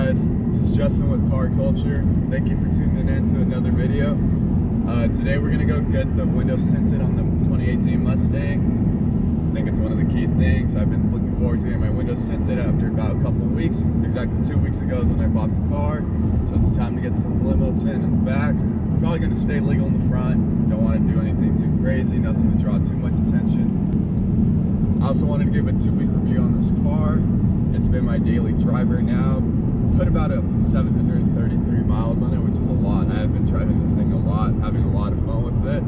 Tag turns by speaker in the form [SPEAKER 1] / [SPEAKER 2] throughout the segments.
[SPEAKER 1] guys, this is Justin with Car Culture. Thank you for tuning in to another video. Today we're going to go get the windows tinted on the 2018 Mustang. I think it's one of the key things. I've been looking forward to getting my windows tinted after about a couple of weeks. Exactly 2 weeks ago is when I bought the car. So it's time to get some limo tint in the back. I'm probably going to stay legal in the front. Don't want to do anything too crazy, nothing to draw too much attention. I also wanted to give a 2-week review on this car. It's been my daily driver now. Put about 733 miles on it, which is a lot. I have been driving this thing a lot, having a lot of fun with it.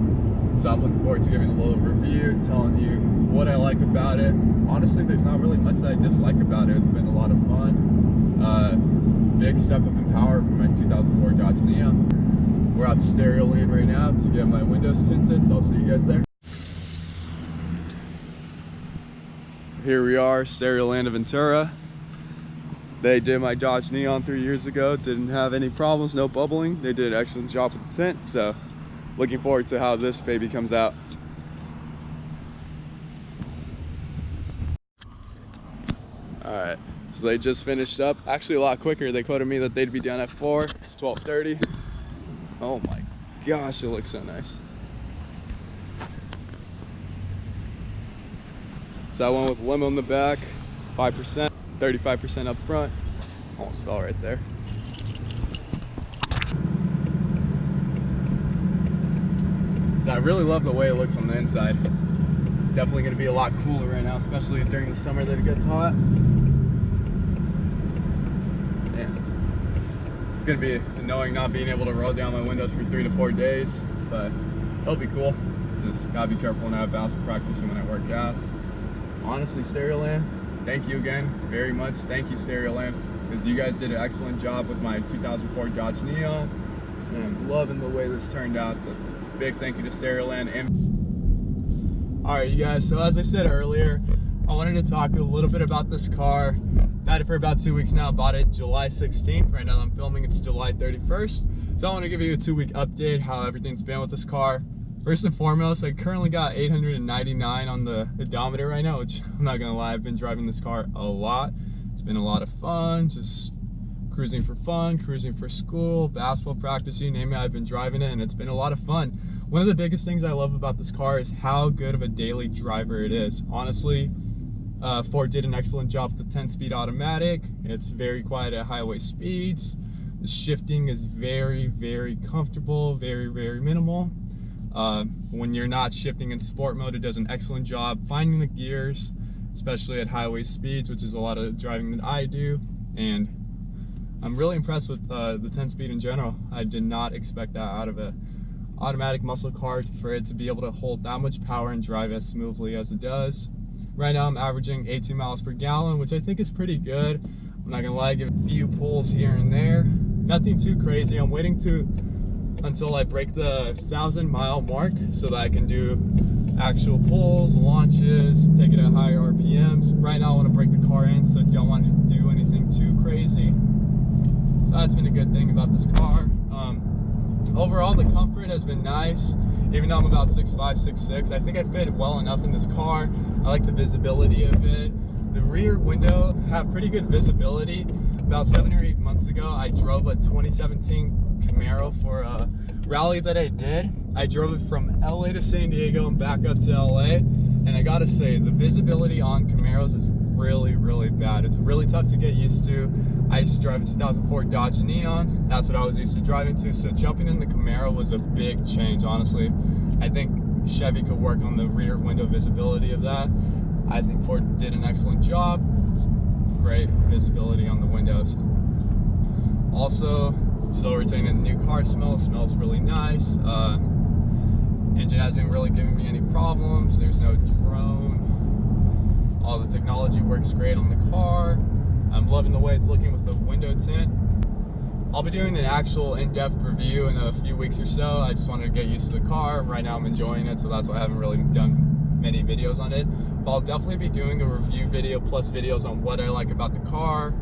[SPEAKER 1] So I'm looking forward to giving a little review, telling you what I like about it. Honestly, there's not really much that I dislike about it. It's been a lot of fun. Big step up in power from my 2004 Dodge Neon. We're out to Stereo Land right now to get my windows tinted, so I'll see you guys there. Here we are, Stereo Land of Ventura. They did my Dodge Neon 3 years ago. Didn't have any problems, no bubbling. They did an excellent job with the tint, so looking forward to how this baby comes out. Alright, so they just finished up. Actually a lot quicker. They quoted me that they'd be done at 4. It's 12:30. Oh my gosh, it looks so nice. So I went with limo in the back, 5%, 35% up front. Almost fell right there. So I really love the way it looks on the inside. Definitely going to be a lot cooler right now, especially during the summer that it gets hot. Yeah. It's going to be annoying not being able to roll down my windows for 3 to 4 days, but it'll be cool. Just got to be careful when I have basketball practice and when I work out. Honestly, Stereo Land, thank you again very much. Thank you, Stereo Land, because you guys did an excellent job with my 2004 Dodge Neon, and I'm loving the way this turned out. So big thank you to Stereo Land. All right, you guys, so as I said earlier, I wanted to talk a little bit about this car. I've had it for about 2 weeks now. Bought it July 16th. Right now I'm filming, it's July 31st. So I want to give you a 2-week update, how everything's been with this car. First and foremost, I currently got 899 on the odometer right now, which I'm not gonna lie, I've been driving this car a lot. It's been a lot of fun, just cruising for fun, cruising for school, basketball practice, you name it, I've been driving it and it's been a lot of fun. One of the biggest things I love about this car is how good of a daily driver it is. Honestly, Ford did an excellent job with the 10-speed automatic. It's very quiet at highway speeds. The shifting is very, very comfortable, very, very minimal. When you're not shifting in sport mode, it does an excellent job finding the gears, especially at highway speeds, which is a lot of driving that I do. And I'm really impressed with the 10-speed in general. I did not expect that out of an automatic muscle car, for it to be able to hold that much power and drive as smoothly as it does. Right now I'm averaging 18 miles per gallon, which I think is pretty good. I'm not gonna lie, give a few pulls here and there. Nothing too crazy. I'm waiting until I break the 1,000-mile mark so that I can do actual pulls, launches, take it at higher RPMs. Right now I want to break the car in, so I don't want to do anything too crazy. So that's been a good thing about this car. Overall, the comfort has been nice. Even though I'm about 6'5", 6'6", I think I fit well enough in this car. I like the visibility of it. The rear window have pretty good visibility. About 7 or 8 months ago, I drove a 2017 Camaro for a rally that I did. I drove it from LA to San Diego and back up to LA, and I gotta say, the visibility on Camaros is really, really bad. It's really tough to get used to. I used to drive a 2004 Dodge Neon. That's what I was used to driving to, so jumping in the Camaro was a big change, honestly. I think Chevy could work on the rear window visibility of that. I think Ford did an excellent job. It's great visibility on the windows. Also, still retaining the new car smell. It smells really nice. Engine hasn't really given me any problems. There's no drone. All the technology works great on the car. I'm loving the way it's looking with the window tint. I'll be doing an actual in-depth review in a few weeks or so. I just wanted to get used to the car. Right now I'm enjoying it, so that's why I haven't really done many videos on it. But I'll definitely be doing a review video plus videos on what I like about the car.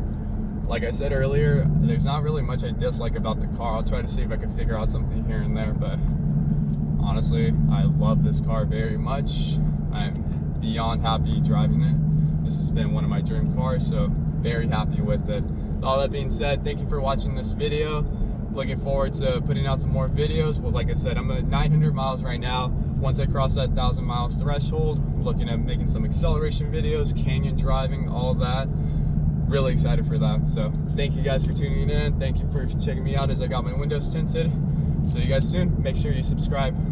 [SPEAKER 1] Like I said earlier, there's not really much I dislike about the car. I'll try to see if I can figure out something here and there, but honestly, I love this car very much. I'm beyond happy driving it. This has been one of my dream cars, so very happy with it. all that being said, thank you for watching this video. Looking forward to putting out some more videos. Well, like I said, I'm at 900 miles right now. Once I cross that 1,000 mile threshold, I'm looking at making some acceleration videos, canyon driving, all that. Really excited for that. So thank you guys for tuning in. Thank you for checking me out as I got my windows tinted. See you guys soon. Make sure you subscribe.